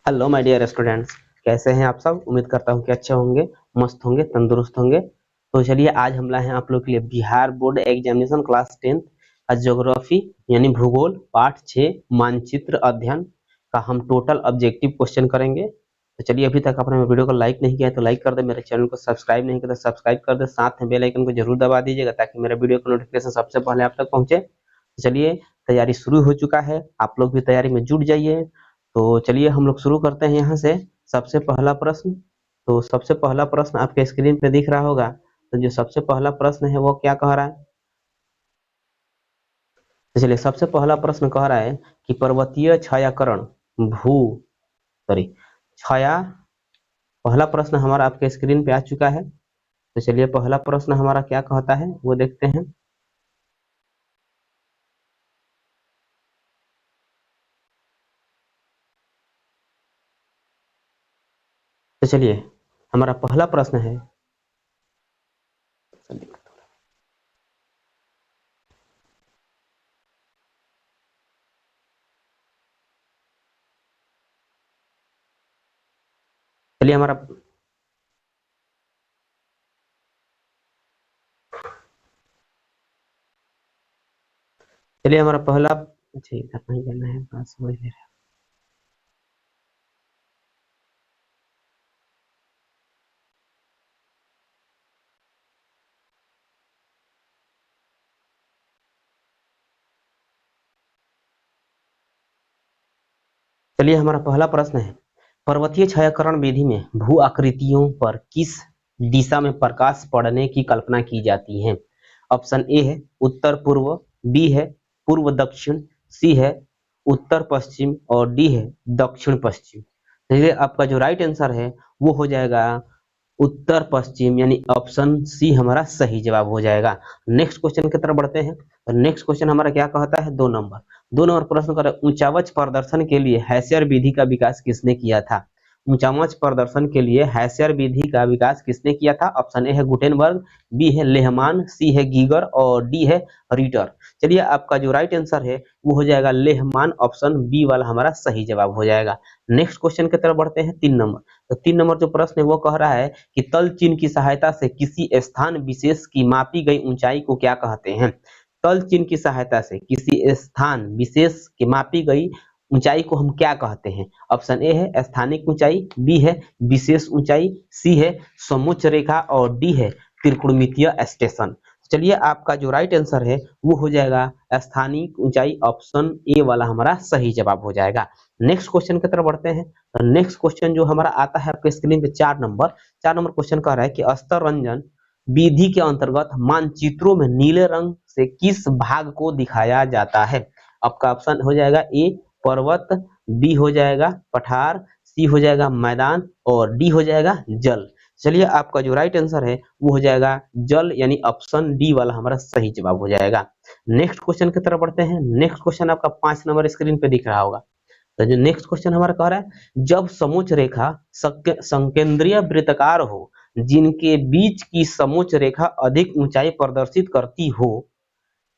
Hello my dear students, कैसे हैं आप सब। उम्मीद करता हूं कि अच्छे होंगे, मस्त होंगे, तंदुरुस्त होंगे। तो चलिए आज हम लाए हैं आप लोग के लिए बिहार बोर्ड एग्जामिनेशन क्लास 10 का ज्योग्राफी यानी भूगोल पार्ट 6 मानचित्र अध्ययन का हम टोटल ऑब्जेक्टिव क्वेश्चन करेंगे। तो चलिए, अभी तक आपने वीडियो को लाइक नहीं किया है तो लाइक कर दे, मेरे चैनल को सब्सक्राइब नहीं किया तो सब्सक्राइब कर दे, साथ में बेल आइकन को जरूर दबा दीजिएगा ताकि मेरा वीडियो का नोटिफिकेशन सबसे पहले आप तक पहुंचे। तो चलिए, तैयारी शुरू हो चुका है, आप लोग भी तैयारी में जुट जाइए। तो चलिए हम लोग शुरू करते हैं यहाँ से। सबसे पहला प्रश्न, तो सबसे पहला प्रश्न आपके स्क्रीन पे दिख रहा होगा। तो जो सबसे पहला प्रश्न है वो क्या कह रहा है। तो चलिए, सबसे पहला प्रश्न कह रहा है कि पर्वतीय छायाकरण भू सॉरी छाया। पहला प्रश्न हमारा आपके स्क्रीन पे आ चुका है। तो चलिए, पहला प्रश्न हमारा क्या कहता है वो देखते हैं। तो चलिए, हमारा पहला प्रश्न है। चलिए हमारा चलिए हमारा पहला ठीक है, नहीं करना है, बात समझ ले रहे हैं। चलिए, हमारा पहला प्रश्न है, पर्वतीय छायाकरण विधि में भू आकृतियों पर किस दिशा में प्रकाश पड़ने की कल्पना की जाती है। ऑप्शन ए है उत्तर पूर्व, बी है पूर्व दक्षिण, सी है उत्तर पश्चिम और डी है दक्षिण पश्चिम। चलिए, आपका जो राइट आंसर है वो हो जाएगा उत्तर पश्चिम, यानी ऑप्शन सी हमारा सही जवाब हो जाएगा। नेक्स्ट क्वेश्चन की तरफ बढ़ते हैं। तो नेक्स्ट क्वेश्चन हमारा क्या कहता है, 2 नंबर प्रश्न कर ऊंचावच प्रदर्शन के लिए हैसियर विधि का विकास किसने किया था। ऊंचावच प्रदर्शन के लिए हैसियर विधि का विकास किसने किया था। ऑप्शन ए है गुटेनबर्ग, बी है लेहमान, सी है गीगर और डी है रीटर। चलिए, आपका जो राइट आंसर है वो हो जाएगा लेहमान, ऑप्शन बी वाला हमारा सही जवाब हो जाएगा। नेक्स्ट क्वेश्चन की तरफ बढ़ते हैं, 3 नंबर। तो 3 नंबर जो प्रश्न है वो कह रहा है कि तल चिन्ह की सहायता से किसी स्थान विशेष की मापी गई ऊंचाई को क्या कहते हैं। तल चिन्ह की सहायता से किसी स्थान विशेष की मापी गई ऊंचाई को हम क्या कहते हैं। ऑप्शन ए है स्थानिक ऊंचाई, बी है विशेष ऊंचाई, सी है समोच्च रेखा और डी है त्रिकोणमितीय स्टेशन। चलिए, आपका जो राइट आंसर है वो हो जाएगा स्थानिक ऊंचाई, ऑप्शन ए वाला हमारा सही जवाब हो जाएगा। नेक्स्ट क्वेश्चन की तरफ बढ़ते हैं। तो नेक्स्ट क्वेश्चन जो हमारा आता है आपके स्क्रीन पे 4 नंबर क्वेश्चन कह रहा है कि अस्तर रंजन विधि के अंतर्गत मानचित्रों में नीले रंग से किस भाग को दिखाया जाता है। आपका ऑप्शन हो जाएगा ए पर्वत, बी हो जाएगा पठार, सी हो जाएगा मैदान और डी हो जाएगा जल। चलिए, आपका जो राइट आंसर है वो हो जाएगा जल, यानी ऑप्शन डी वाला हमारा सही जवाब हो जाएगा। नेक्स्ट क्वेश्चन की तरफ बढ़ते हैं। नेक्स्ट क्वेश्चन आपका 5 नंबर स्क्रीन पे दिख रहा होगा। तो जो नेक्स्ट क्वेश्चन हमारा कह रहा है, जब समोच्च रेखा संकेंद्रीय वृत्ताकार हो जिनके बीच की समोच्च रेखा अधिक ऊंचाई प्रदर्शित करती हो,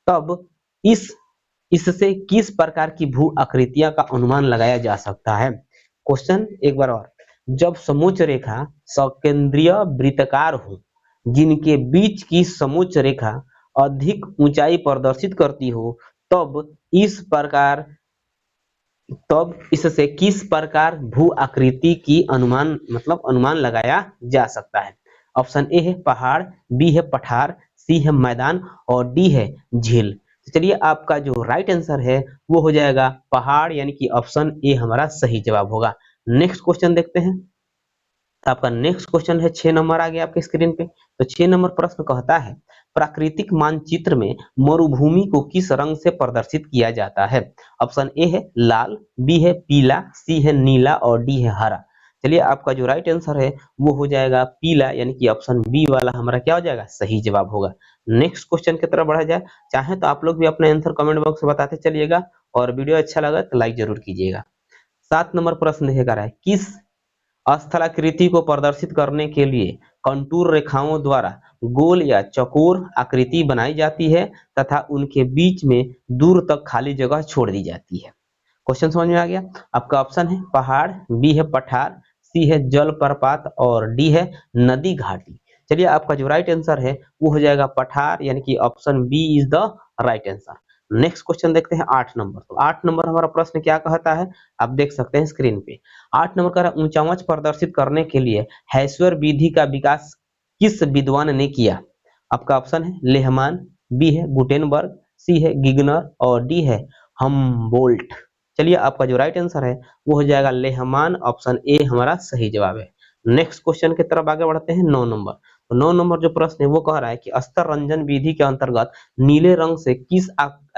तब इस इससे किस प्रकार की भू आकृतियां का अनुमान लगाया जा सकता है। क्वेश्चन एक बार और, जब समोच्च रेखा सकेंद्रीय वृत्ताकार हो जिनके बीच की समोच्च रेखा अधिक ऊंचाई प्रदर्शित करती हो, तब इस प्रकार तब इससे किस प्रकार भू आकृति की अनुमान लगाया जा सकता है। ऑप्शन ए है पहाड़, बी है पठार, सी है मैदान और डी है झील। तो चलिए, आपका जो राइट आंसर है वो हो जाएगा पहाड़, यानी कि ऑप्शन ए हमारा सही जवाब होगा। नेक्स्ट क्वेश्चन देखते हैं। तो आपका नेक्स्ट क्वेश्चन है 6 नंबर आ गया आपके स्क्रीन पे। तो 6 नंबर प्रश्न कहता है, प्राकृतिक मानचित्र में मरुभूमि को किस रंग से प्रदर्शित किया जाता है। ऑप्शन ए है लाल, बी है पीला, सी है नीला और डी है हरा। चलिए, आपका जो राइट आंसर है वो हो जाएगा पीला, यानी कि ऑप्शन बी वाला हमारा क्या हो जाएगा, सही जवाब होगा। नेक्स्ट क्वेश्चन की तरफ बढ़ा जाए। चाहे तो आप लोग भी अपने आंसर कमेंट बॉक्स में बताते चलिएगा और वीडियो अच्छा लगा तो लाइक जरूर कीजिएगा। 7 नंबर प्रश्न देख रहा है, किस स्थलाकृति को प्रदर्शित करने के लिए कंटूर रेखाओं द्वारा गोल या चौकोर आकृति बनाई जाती है तथा उनके बीच में दूर तक खाली जगह छोड़ दी जाती है। क्वेश्चन समझ में आ गया? आपका ऑप्शन है पहाड़, बी है पठार, सी है जलप्रपात और डी है नदी घाटी। चलिए आपका जो राइट आंसर है वो हो जाएगा पठार, यानी कि option B is the right answer. Next question देखते हैं 8 नंबर। तो 8 नंबर हमारा प्रश्न क्या कहता है, आप देख सकते हैं स्क्रीन पे। 8 नंबर का ऊंचाई प्रदर्शित करने के लिए हेस्वर विधि का विकास किस विद्वान ने किया? आपका ऑप्शन है लेहमान, बी है गुटेनबर्ग, सी है गिगनर और डी है हमबोल्ट। चलिए आपका जो राइट आंसर है वो हो जाएगा लेहमान, ऑप्शन ए हमारा सही जवाब है। नेक्स्ट क्वेश्चन की तरफ आगे बढ़ते हैं 9 नंबर। तो 9 नंबर जो प्रश्न है वो कह रहा है कि अस्तर रंजन विधि के अंतर्गत नीले रंग से किस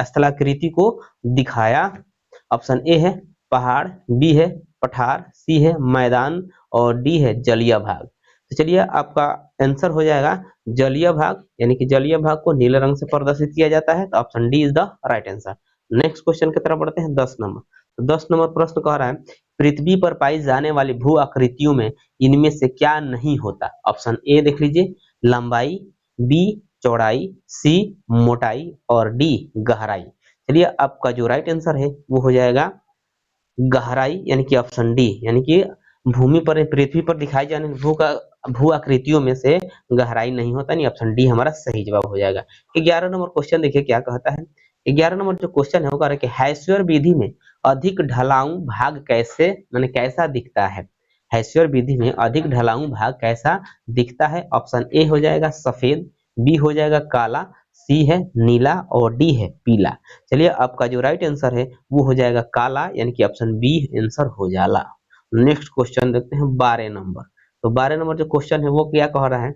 स्थलाकृति को दिखाया? ऑप्शन ए है पहाड़, बी है पठार, सी है मैदान और डी है जलीय भाग। तो चलिए आपका आंसर हो जाएगा जलीय भाग, यानी कि जलीय भाग को नीले रंग से प्रदर्शित किया जाता है। तो option D is the right answer. Next question की तरफ बढ़ते हैं 10 नंबर। तो 10 नंबर प्रश्न कह रहा है पृथ्वी पर पाई जाने वाली भू आकृतियों में इनमें से क्या नहीं होता? ऑप्शन ए देख लीजिए लंबाई, बी चौड़ाई, सी मोटाई और डी गहराई। चलिए आपका जो राइट आंसर है वो हो जाएगा गहराई, यानी कि ऑप्शन डी, यानी कि भूमि पर पृथ्वी पर दिखाई जाने भू आकृतियों में से गहराई नहीं होता, नहीं ऑप्शन डी हमारा सही जवाब हो जाएगा। 11 नंबर क्वेश्चन देखिए क्या कहता है। 11 नंबर जो क्वेश्चन है वो कह रहा है कि हेस्यर विधि में अधिक ढलाऊ भाग कैसे माने कैसा दिखता है? हेस्यर विधि में अधिक ढलाऊ भाग कैसा दिखता है? ऑप्शन ए हो जाएगा सफेद, बी हो जाएगा काला, सी है नीला और डी है पीला। चलिए आपका जो राइट आंसर है वो हो जाएगा काला, यानी कि ऑप्शन बी आंसर हो जाला। नेक्स्ट क्वेश्चन देखते हैं 12 नंबर। तो 12 नंबर जो क्वेश्चन है वो क्या कह रहा है,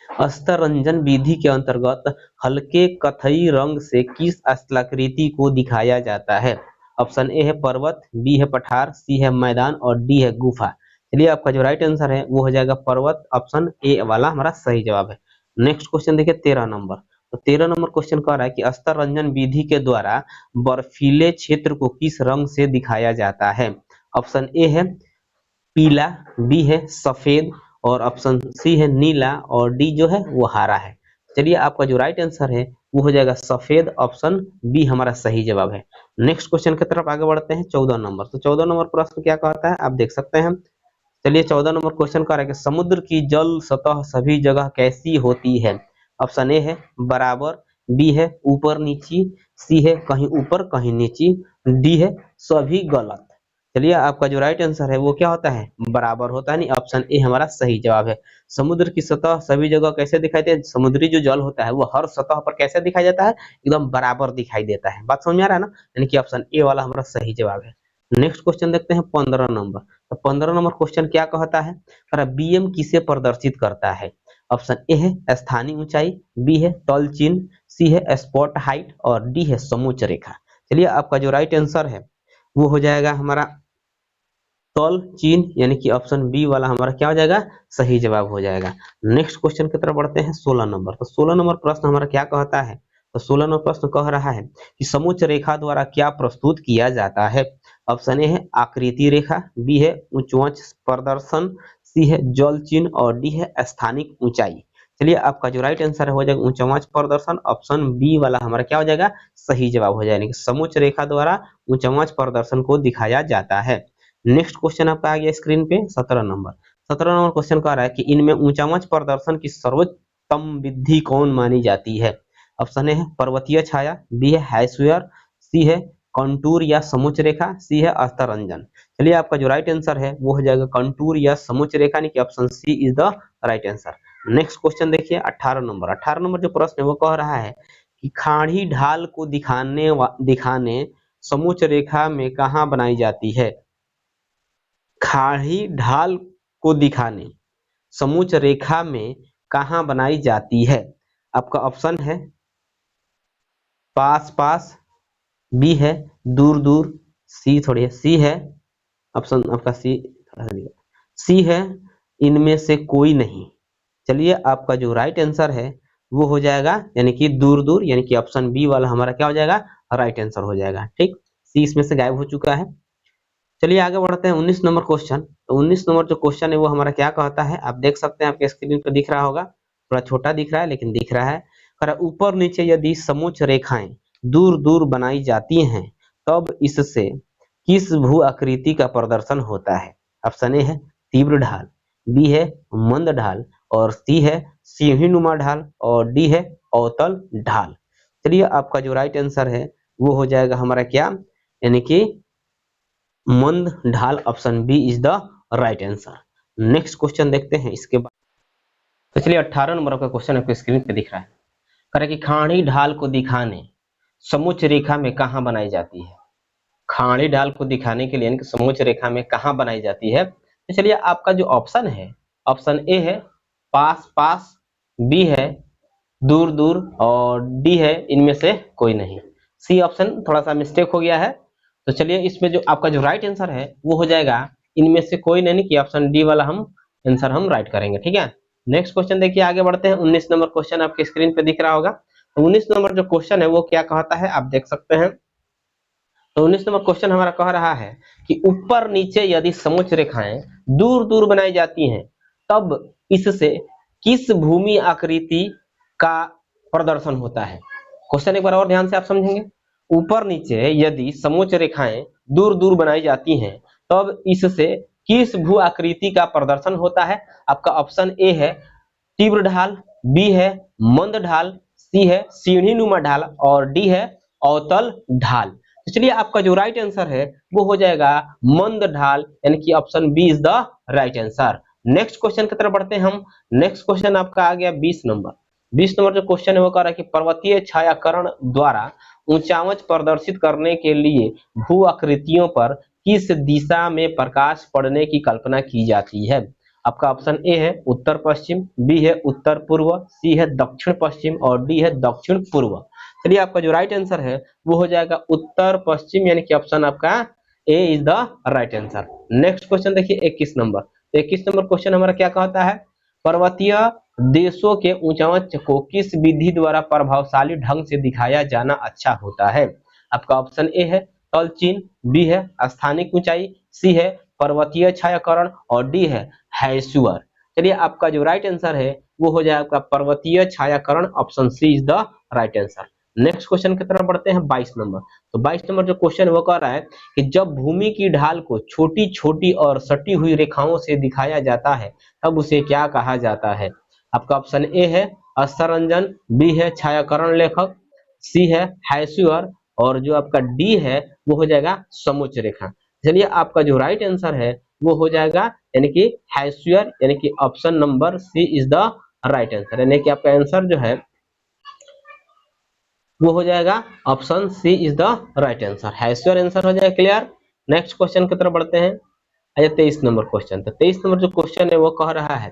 अस्तर रंजन विधि के अंतर्गत हल्के कथई रंग से किस स्थलाकृति को दिखाया जाता है? ऑप्शन ए है पर्वत, बी है पठार, सी है मैदान और डी है गुफा। चलिए आपका जो राइट आंसर है वो हो जाएगा पर्वत, ऑप्शन ए वाला हमारा सही जवाब है। नेक्स्ट क्वेश्चन देखिए 13 नंबर। तो 13 नंबर क्वेश्चन कह रहा है कि अस्तर रंजन विधि के द्वारा बर्फीले क्षेत्र को किस रंग से दिखाया जाता है? ऑप्शन ए है पीला, बी है सफेद और ऑप्शन सी है नीला और डी जो है वो हरा है। चलिए आपका जो राइट आंसर है वो हो जाएगा सफेद, ऑप्शन बी हमारा सही जवाब है। नेक्स्ट क्वेश्चन की तरफ आगे बढ़ते हैं 14 नंबर। तो 14 नंबर प्रश्न क्या कहता है आप देख सकते हैं। चलिए 14 नंबर क्वेश्चन कह रहा है कि समुद्र की जल सतह सभी जगह कैसी होती है? ऑप्शन ए है बराबर, बी है ऊपर नीची, सी है कहीं ऊपर कहीं नीची, डी है सभी गलत। चलिए आपका जो राइट आंसर है वो क्या होता है बराबर होता है, नहीं ऑप्शन ए हमारा सही जवाब है। समुद्र की सतह सभी जगह कैसे दिखाई देती है? समुद्री जो जल होता है वो हर सतह पर कैसे दिखाई देता है? एकदम बराबर दिखाई देता है। बात समझ में आ रहा है ना, यानी कि ऑप्शन ए वाला हमारा सही जवाब है। नेक्स्ट क्वेश्चन देखते हैं 15 नंबर। तो 15 नंबर क्वेश्चन क्या कहता है, बीएम किसे प्रदर्शित करता है? ऑप्शन ए है स्थानीय ऊंचाई, बी है तल चिन्ह, सी है स्पॉट हाइट और डी है समोच्च रेखा। चलिए आपका जो राइट आंसर है वो हो जाएगा हमारा तल चिन्ह, यानी कि ऑप्शन बी वाला हमारा क्या हो जाएगा सही जवाब हो जाएगा। नेक्स्ट क्वेश्चन की तरफ बढ़ते हैं 16 नंबर। तो 16 नंबर प्रश्न हमारा क्या कहता है, तो 16 नंबर प्रश्न कह रहा है कि समोच्च रेखा द्वारा क्या प्रस्तुत किया जाता है? ऑप्शन ए है आकृति रेखा, बी है उच्च प्रदर्शन, सी है जल चिन्ह और डी है स्थानिक ऊंचाई। चलिए आपका जो राइट आंसर है हो जाएगा उच्च प्रदर्शन, ऑप्शन बी वाला हमारा क्या हो जाएगा सही जवाब हो जाएगा। समोच्च रेखा द्वारा उच्च प्रदर्शन को दिखाया जाता है। नेक्स्ट क्वेश्चन आपका आ गया स्क्रीन पे 17 नंबर। 17 नंबर क्वेश्चन कह रहा है कि इनमें ऊंचाई प्रदर्शन की सर्वोत्तम विधि कौन मानी जाती है? ऑप्शन ए है पर्वतीय छाया, बी है हाइस्वेयर, सी है कंटूर या समोच्च रेखा, सी है अस्तर रंजन। चलिए आपका जो राइट आंसर है वो हो जाएगा कंटूर या समोच्च रेखा, नहीं कि option C is the right answer. Next question देखिए 18 नंबर। 18 नंबर जो प्रश्न है वो कह रहा है कि खाड़ी ढाल को दिखाने समोच्च रेखा में कहाँ बनाई जाती है? खाड़ी ढाल को दिखाने समोच्च रेखा में कहाँ बनाई जाती है? आपका ऑप्शन है पास पास, बी है दूर दूर, सी है ऑप्शन आपका सी है इनमें से कोई नहीं। चलिए आपका जो राइट आंसर है वो हो जाएगा यानी कि दूर दूर, यानी कि ऑप्शन बी वाला हमारा क्या हो जाएगा राइट आंसर हो जाएगा। ठीक, सी इसमें से गायब हो चुका है। चलिए आगे बढ़ते हैं 19 नंबर क्वेश्चन। तो 19 नंबर जो क्वेश्चन है वो हमारा क्या कहता है आप देख सकते हैं, आपके स्क्रीन पर दिख रहा होगा, थोड़ा छोटा दिख रहा है लेकिन दिख रहा है। ऊपर नीचे यदि समोच्च रेखाएं दूर दूर बनाई जाती हैं तब इससे किस भू आकृति का प्रदर्शन होता है? ऑप्शन ए है तीव्र ढाल, बी है मंद ढाल, और सी है सीढ़ीनुमा ढाल, और डी है अवतल ढाल। चलिए आपका जो राइट आंसर है वो हो जाएगा हमारा क्या, यानी कि मंद ढाल। Option B is the right answer. Next question देखते हैं इसके बाद। तो चलिए 18 नंबर का क्वेश्चन आपको स्क्रीन पे दिख रहा है। कह रहा है कि खाड़ी ढाल को दिखाने समोच्च रेखा में कहाँ बनाई जाती है? खाड़ी ढाल को दिखाने के लिए यानी कि समोच्च रेखा में कहाँ बनाई जाती है? तो चलिए आपका जो ऑप्शन है, ऑप्शन ए है पास पास, बी है दूर दूर, और डी है इनमें से कोई नहीं। सी ऑप्शन थोड़ा सा मिस्टेक हो गया है। तो चलिए इसमें जो आपका जो राइट आंसर है वो हो जाएगा इनमें से कोई नहीं, कि ऑप्शन डी वाला हम आंसर हम राइट करेंगे। ठीक है, नेक्स्ट क्वेश्चन देखिए, आगे बढ़ते हैं। 19 नंबर क्वेश्चन आपके स्क्रीन पे दिख रहा होगा। तो 19 नंबर जो क्वेश्चन है वो क्या कहता है आप देख सकते हैं। तो 19 नंबर क्वेश्चन हमारा कह रहा है कि ऊपर नीचे यदि समोच्च रेखाएं दूर दूर बनाई जाती हैं तब इससे किस भूमि आकृति का प्रदर्शन होता है? क्वेश्चन एक बार और ध्यान से आप समझेंगे। ऊपर नीचे यदि समोच्च रेखाएं दूर दूर बनाई जाती हैं तब इससे किस भू आकृति का प्रदर्शन होता है? आपका ऑप्शन ए है तीव्र ढाल, बी है मंद ढाल, सी है सीढ़ीनुमा ढाल, और डी है अवतल ढाल। तो चलिए आपका जो राइट आंसर है वो हो जाएगा मंद ढाल, यानी कि option B is the right answer. Next question की तरफ बढ़ते हैं हम। नेक्स्ट क्वेश्चन आपका आ गया 20 नंबर। 20 नंबर जो क्वेश्चन है वो कह रहा है कि पर्वतीय छायाकरण द्वारा ऊंचावच प्रदर्शित करने के लिए भू आकृतियों पर किस दिशा में प्रकाश पड़ने की कल्पना की जाती है? आपका ऑप्शन ए है उत्तर पश्चिम, बी है उत्तर पूर्व, सी है दक्षिण पश्चिम, और डी है दक्षिण पूर्व। चलिए आपका जो राइट आंसर है वो हो जाएगा उत्तर पश्चिम, यानी कि ऑप्शन आपका A is the right answer. Next question देखिए 21 नंबर। तो 21 नंबर क्वेश्चन हमारा क्या कहता है? पर्वतीय देशों के ऊंचावच को किस विधि द्वारा प्रभावशाली ढंग से दिखाया जाना अच्छा होता है? आपका ऑप्शन ए है तल चिन्ह, बी है स्थानिक ऊंचाई, सी है पर्वतीय छायाकरण, और डी है हैसुअर। चलिए आपका जो राइट आंसर है वो हो जाएगा आपका पर्वतीय छायाकरण। Option C is the right answer. Next question की तरफ बढ़ते हैं 22 नंबर। तो 22 नंबर जो क्वेश्चन है वो कह रहा है कि जब भूमि की ढाल को छोटी छोटी और सटी हुई रेखाओं से दिखाया जाता है तब उसे क्या कहा जाता है? आपका ऑप्शन ए है अस्तरंजन, बी है छायाकरण लेखक, सी है हैसुअर, और जो आपका डी है वो हो जाएगा समोच्च रेखा। चलिए आपका जो राइट आंसर है वो हो जाएगा यानी कि हैसुअर, यानी कि option number C is the right answer. यानी कि आपका आंसर जो है वो हो जाएगा option C is the right answer. हैसुअर आंसर हो जाएगा। क्लियर। नेक्स्ट क्वेश्चन की तरफ बढ़ते हैं। आइए 23 नंबर क्वेश्चन। तो 23 नंबर जो क्वेश्चन है वो कह रहा है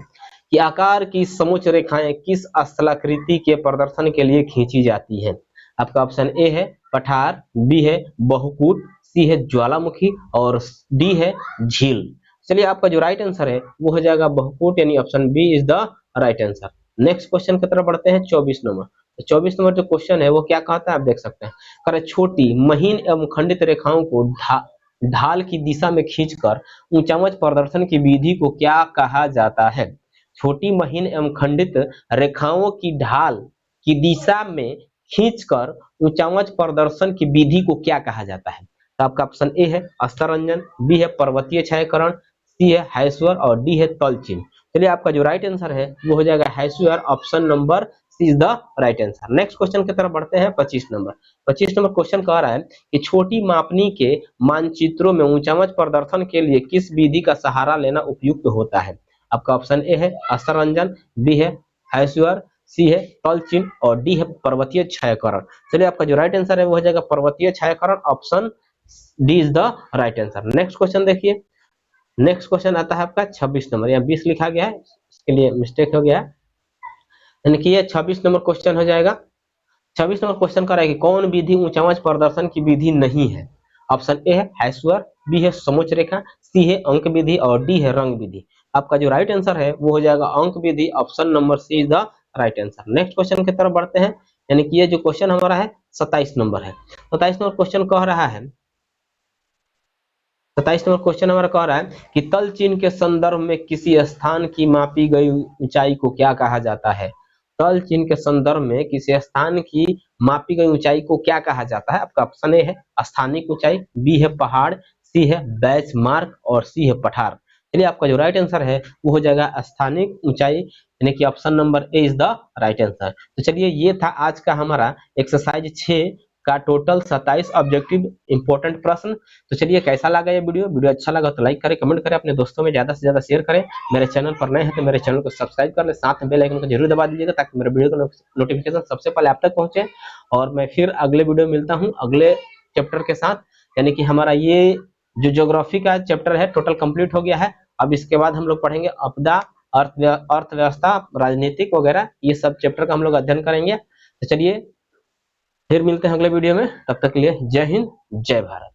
कि आकार की समोच्च रेखाएं किस स्थलाकृति के प्रदर्शन के लिए खींची जाती है? आपका ऑप्शन ए है पठार, बी है बहुकूट, सी है ज्वालामुखी, और डी है झील। चलिए आपका जो राइट आंसर है वो हो जाएगा बहुकूट, यानी option B is the right answer. Next question की तरफ बढ़ते हैं 24 नंबर। तो 24 नंबर जो क्वेश्चन है वो क्या कहता है आप देख सकते हैं। कर छोटी महीन एवं खंडित रेखाओं को ढाल की दिशा में खींचकर ऊंचावच प्रदर्शन की विधि को क्या कहा जाता है? छोटी महीन एवं खंडित रेखाओं की ढाल की दिशा में खींचकर ऊंचावच प्रदर्शन की विधि को क्या कहा जाता है? तो आपका ऑप्शन ए है अस्तरंजन, बी है पर्वतीय छायाकरण, सी है हैसुअर, और डी है तलचिन्ह। चलिए आपका जो राइट आंसर है वो हो जाएगा हैसुअर। Option number C is the right answer. Next question की तरफ बढ़ते हैं 25 नंबर। 25 नंबर क्वेश्चन कह रहा है कि छोटी मापनी के मानचित्रों में ऊंचावच प्रदर्शन के लिए किस विधि का सहारा लेना उपयुक्त होता है? आपका ऑप्शन ए है अस्तरंजन, बी है हैसुअर, सी है तलचिन्ह, और डी है पर्वतीय छायाकरण। चलिए आपका जो राइट आंसर है वो हो जाएगा पर्वतीय छायाकरण। Option D is the right answer. Next question देखिए। नेक्स्ट क्वेश्चन आता है आपका 26 नंबर। यहाँ 20 लिखा गया है, इसके लिए मिस्टेक हो गया है, यानी कि ये 26 नंबर क्वेश्चन हो जाएगा। 26 नंबर क्वेश्चन कर रहा है कि कौन विधि ऊंचावच प्रदर्शन की विधि नहीं है? ऑप्शन ए है हैसुअर, बी है समोच्च रेखा, सी है अंक विधि, और डी है रंग विधि। आपका जो राइट आंसर है वो हो जाएगा अंक विधि। Option number C is the right answer. Next question की तरफ बढ़ते हैं, यानी कि ये जो क्वेश्चन हमारा है 27 नंबर है। 27 नंबर क्वेश्चन कह रहा है 27 नंबर क्वेश्चन हमारा कह रहा है कि तल चिन्ह के संदर्भ में किसी स्थान की मापी गई ऊंचाई को क्या कहा जाता है? तल चिन्ह के संदर्भ में किसी स्थान की मापी गई ऊंचाई को क्या कहा जाता है? आपका ऑप्शन ए है स्थानिक ऊंचाई, बी है पहाड़, सी है बेंचमार्क और सी है पठार। चलिए आपका जो राइट आंसर है वो हो जाएगा स्थानिक ऊंचाई, यानी कि option number A is the right answer. तो चलिए ये था आज का हमारा एक्सरसाइज 6 का टोटल 27 ऑब्जेक्टिव इंपॉर्टेंट प्रश्न। तो चलिए कैसा लगा ये वीडियो? वीडियो अच्छा लगा तो लाइक करें, कमेंट करें, अपने दोस्तों में ज्यादा से ज्यादा शेयर करें। मेरे चैनल पर नए हैं तो मेरे चैनल को सब्सक्राइब कर ले, साथ में बेल आइकन को जरूर दबा दीजिएगा ताकि मेरे वीडियो का नोटिफिकेशन सबसे पहले आप तक पहुंचे। और मैं फिर अगले वीडियो में मिलता हूँ अगले चैप्टर के साथ, यानी कि हमारा ये जो ज्योग्राफी का चैप्टर है टोटल कंप्लीट हो गया है। अब इसके बाद हम लोग पढ़ेंगे आपदा, अर्थव्यवस्था, राजनीतिक वगैरह, ये सब चैप्टर का हम लोग अध्ययन करेंगे। तो चलिए फिर मिलते हैं अगले वीडियो में, तब तक के लिए जय हिंद जय भारत।